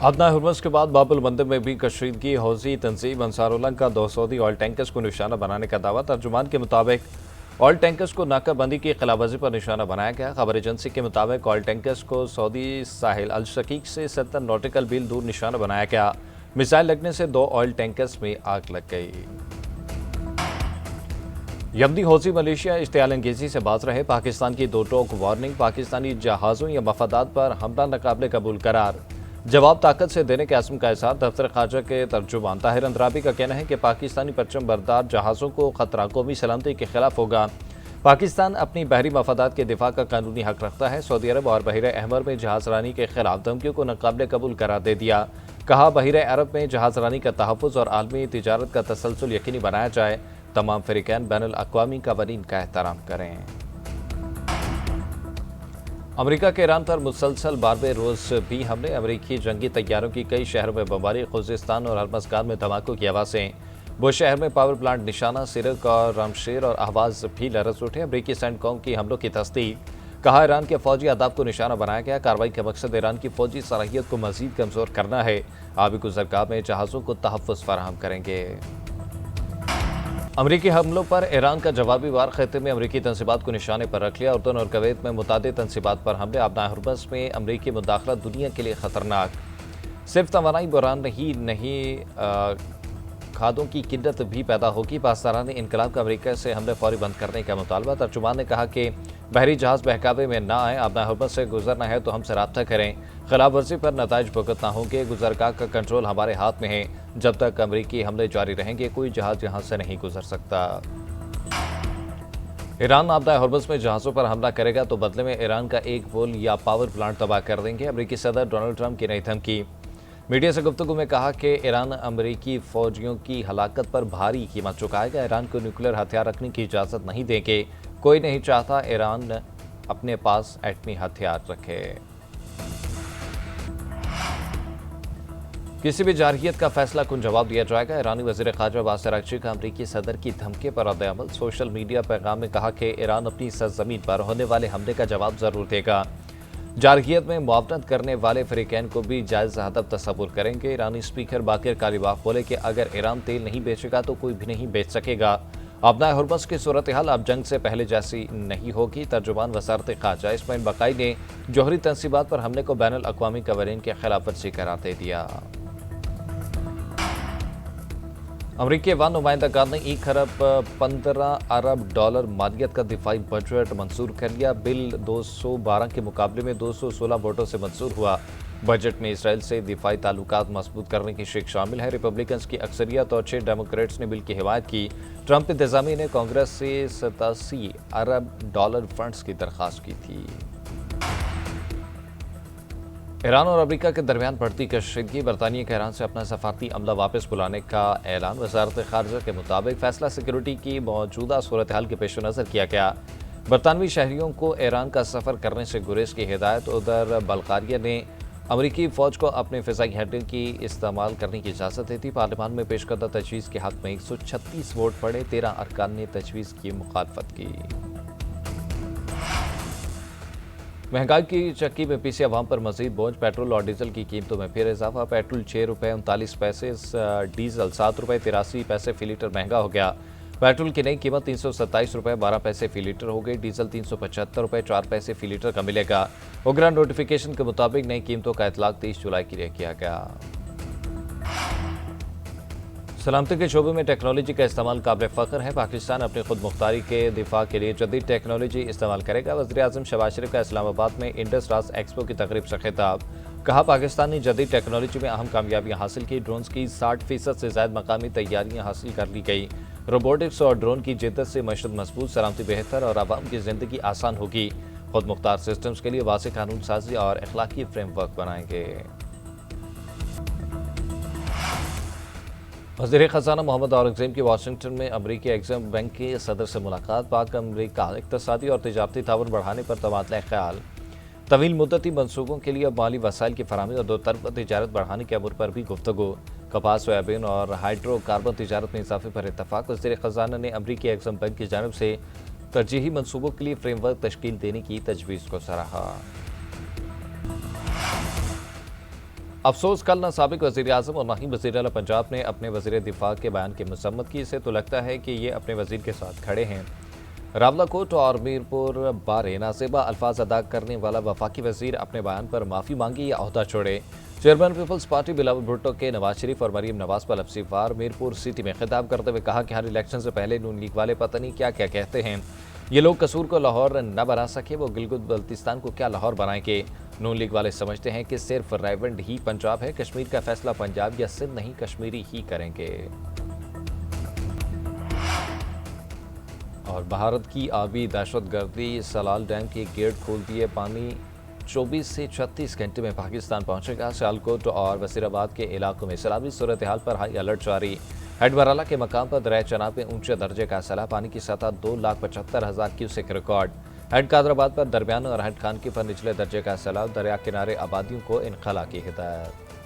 आदना Hormuz के बाद बाब अल मंदब में भी कशीदगी हौजी तंजीम अंसारुल्लाह का 2 सऊदी ऑयल टैंकर्स को निशाना बनाने का दावा। तर्जुमान के मुताबिक ऑयल टैंकर्स को नाकाबंदी की खिलाफवर्जी पर निशाना बनाया गया। खबर एजेंसी के मुताबिक ऑयल टैंकर्स को सऊदी साहिल अल शकीक से 70 नॉटिकल मील दूर निशाना बनाया गया। मिसाइल लगने से 2 ऑयल टैंकर्स में आग लग गई। यमनी हौजी मलेशिया इश्तियाल अंगेजी से बाज रहे। पाकिस्तान की 2 टोक वार्निंग। पाकिस्तानी जहाज़ों या मफादात पर हमला नाकाबिले कबूल करार। जवाब ताकत से देने के आज़म का इज़हार। दफ्तर ख़ारजा के तर्जुमान ताहिर अंद्राबी का कहना है कि पाकिस्तानी परचम बरदार जहाज़ों को खतरा कौमी सलामती के खिलाफ होगा। पाकिस्तान अपनी बहरी मफादात के दिफा का कानूनी हक रखता है। सऊदी अरब और बहरे अहमर में जहाज़ रानी के खिलाफ धमकियों को नाकाबिले कबूल करार दे दिया। कहा, बहरे अरब में जहाज़ रानी का तहफ़्फ़ुज़ और आलमी तिजारत का तसलसल यकीनी बनाया जाए। तमाम फ़रीक़ैन बैनुल अक़वामी क़वानीन का एहतराम करें। अमेरिका के ईरान पर मुसलसल बारवे रोज़ भी हमले। अमेरिकी जंगी तैयारों की कई शहरों में बमबारी। खुज़िस्तान और हरमज़गान में धमाकों की आवाज़ें। बुश शहर में पावर प्लांट निशाना। सिरक और रामशेर और अहवाज़ भी लरज़ उठे। अमेरिकी सेंटकॉम की हमलों की तस्दीक। कहा, ईरान के फौजी अहदाफ को निशाना बनाया गया। कार्रवाई का मकसद ईरान की फौजी सलाहियत को मज़ीद कमज़ोर करना है। आबी गुज़रगाह में जहाज़ों को तहफ़्फ़ुज़ फराहम करेंगे। अमरीकी हमलों पर ईरान का जवाबी वार। खित्ते में अमरीकी तंसीबात को निशाने पर रख लिया। उर्दन और कुवैत में मुतादिद तंसीबात पर हमले। आबना हुर्मस में अमरीकी मुदाखलत दुनिया के लिए खतरनाक। सिर्फ तवानाई बुरान ही नहीं, खादों की किल्लत भी पैदा होगी। पासदारान इनकलाब का अमरीका से हमले फौरी बंद करने का मुतालबा। तर्जुमान ने कहा कि बहरी जहाज़ बहकावे में ना आए। आबना हुर्मस से गुजरना है तो हमसे रब्ता करें। खिलाफ वर्जी पर नताइज भुगतना होंगे। गुजरगाह का कंट्रोल हमारे हाथ में है। जब तक अमरीकी हमले जारी रहेंगे कोई जहाज़ यहाँ से नहीं गुजर सकता। ईरान आबना हुर्मस में जहाज़ों पर हमला करेगा तो बदले में ईरान का एक पुल या पावर प्लांट तबाह कर देंगे। अमरीकी सदर डोनाल्ड ट्रंप की नई धमकी। मीडिया से गुफ्तगू में कहा कि ईरान अमरीकी फौजियों की हलाकत पर भारी कीमत चुकाएगा। ईरान को न्यूक्लियर हथियार रखने की इजाज़त नहीं देंगे। कोई नहीं चाहता ईरान अपने पास एटमी हथियार रखे। किसी भी जारहियत का फैसला कुन जवाब दिया जाएगा। ईरानी वज़ीर ख़ारजा अब्बास अराग़ची का अमरीकी सदर की धमकी पर रद्द-ए-अमल। सोशल मीडिया पैगाम में कहा कि ईरान अपनी सरज़मीन पर होने वाले हमले का जवाब ज़रूर देगा। जारहियत में मुआवनत करने वाले फ़रीक़ैन को भी जायज़ हदफ तसव्वुर करेंगे। ईरानी स्पीकर बाक़िर कालिबाफ बोले कि अगर ईरान तेल नहीं बेचेगा तो कोई भी नहीं बेच सकेगा। आबना हुर्मस की सूरत हाल अब जंग से पहले जैसी नहीं होगी। तर्जुमान वज़ारत ख़ारजा इस्माइल बक़ाई ने जौहरी तंसीबात पर हमले को बैनुल अक़वामी क़वानीन के खिलाफ वर्जी करार दे दिया। अमरीकी वन नुमाइंदगान ने $1.15 अरब मालियत का दिफाई बजट मंजूर कर लिया। बिल 212 के मुकाबले में 216 वोटों से मंजूर हुआ। बजट में इसराइल से दिफाई ताल्लुकात मजबूत करने की शिक शामिल है। रिपब्लिकन्स की अक्सरियत और 6 डेमोक्रेट्स ने बिल की हिमायत की। ट्रंप इंतजामिया ने कांग्रेस से $87 अरब फंड्स की दरख्वास्त की थी। ईरान और अमेरिका के दरमियान बढ़ती कशीदगी। बरतानिया का ईरान से अपना सफारती अमला वापस बुलाने का ऐलान। वज़ारत ख़ारजा के मुताबिक फ़ैसला सिक्योरिटी की मौजूदा सूरत हाल के पेश नज़र किया गया। बरतानवी शहरियों को ईरान का सफ़र करने से गुरेज की हिदायत। उधर बल्गारिया ने अमरीकी फ़ौज को अपने फ़िज़ाई हड्डे की इस्तेमाल करने की इजाज़त दे दी। पार्लियामान में पेश करदा तजवीज़ के हक़ में 136 वोट पड़े। 13 अरकान ने तजवीज़ की मुखालफत की। महंगाई की चक्की में पीछे अवाम पर मजीद बोझ। पेट्रोल और डीजल की कीमतों में फिर इजाफा। पेट्रोल ₹6.39, डीजल ₹7.83 फी लीटर महंगा हो गया। पेट्रोल की नई कीमत ₹327.12 फी लीटर हो गई। डीजल ₹375.04 फी लीटर का मिलेगा। उगरा नोटिफिकेशन के मुताबिक नई कीमतों का इतलाक 30 जुलाई के लिए किया गया। सलामती के शोबे में टेक्नोलॉजी का इस्तेमाल काबिल फ़ख्र है। पाकिस्तान अपनी खुद मुख्तारी के दिफा के लिए जदीद टेक्नोलॉजी इस्तेमाल करेगा। वज़ीर आज़म शहबाज शरीफ का इस्लामाबाद में इंडस रास एक्सपो की तकरीब से खिताब। कहा, पाकिस्तान ने जदीद टेक्नोलॉजी में अहम कामयाबियाँ हासिल की। ड्रोन्स की 60% से ज़ायद मकामी तैयारियाँ हासिल कर ली गई। रोबोटिक्स और ड्रोन की जिद्दत से मशरत मजबूत, सलामती बेहतर और आवाम की ज़िंदगी आसान होगी। खुद मुख्तार सिस्टम्स के लिए वाज़ेह कानून साजी और अखलाकी फ्रेमवर्क बनाएंगे। वज़ीर ख़ज़ाना मोहम्मद औरंगज़ेब की वाशिंगटन में अमरीकी एग्जिम बैंक के सदर से मुलाकात। पाक अमरीका इक़्तिसादी और तिजारती ताउन बढ़ाने पर तबादला ख्याल। तवील मुद्दती मनसूबों के लिए माली वसाइल की फराहमी और दो तरफ़ा तिजारत बढ़ाने के अमूर पर भी गुफ्तगू। कपास, सोयाबीन और हाइड्रोकार्बन तिजारत में इजाफे पर इत्तफ़ाक़। वज़ीर ख़ज़ाना ने अमरीकी एग्जिम बैंक की जानिब से तरजीही मनसूबों के लिए फ्रेमवर्क तश्कील देने की तजवीज़ को सराहा। افسوس کل نہ سابق وزیر اعظم اور نہ ہی وزیر اعلیٰ پنجاب نے اپنے وزیر دفاع کے بیان کی مذمت کی. اسے تو لگتا ہے کہ یہ اپنے وزیر کے ساتھ کھڑے ہیں. راولاکوٹ اور میرپور بارے نازیبا الفاظ ادا کرنے والا وفاقی وزیر اپنے بیان پر معافی مانگی یا عہدہ چھوڑے. چیئرمین پیپلز پارٹی بلاول بھٹو کے نواز شریف اور مریم نواز پر لفظی وار. میرپور سٹی میں خطاب کرتے ہوئے کہا کہ ہر الیکشن سے پہلے نون لیگ والے پتہ نہیں کیا کیا کہتے ہیں. یہ لوگ قصور کو لاہور نہ بنا سکے وہ گلگت بلتستان کو کیا لاہور بنائیں گے. نون لیگ والے سمجھتے ہیں کہ صرف ریونڈ ہی پنجاب ہے. کشمیر کا فیصلہ پنجاب یا سندھ نہیں کشمیری ہی کریں گے. اور بھارت کی آبی دہشت گردی سلال ڈیم کے گیٹ کھول دیے. پانی 24 سے 36 گھنٹے میں پاکستان پہنچے گا. سیالکوٹ اور وزیر آباد کے علاقوں میں سیلابی صورتحال پر ہائی الرٹ جاری. ہیڈ برالہ کے مقام پر دریائے چناب میں اونچے درجے کا سیلاب. پانی کی سطح 2,75,000 کیوسیک ریکارڈ. ہیڈ قادرآباد پر درمیان اور ہیڈ خانکی پر نچلے درجے کا سیلاب. دریا کنارے آبادیوں کو انخلا کی ہدایت.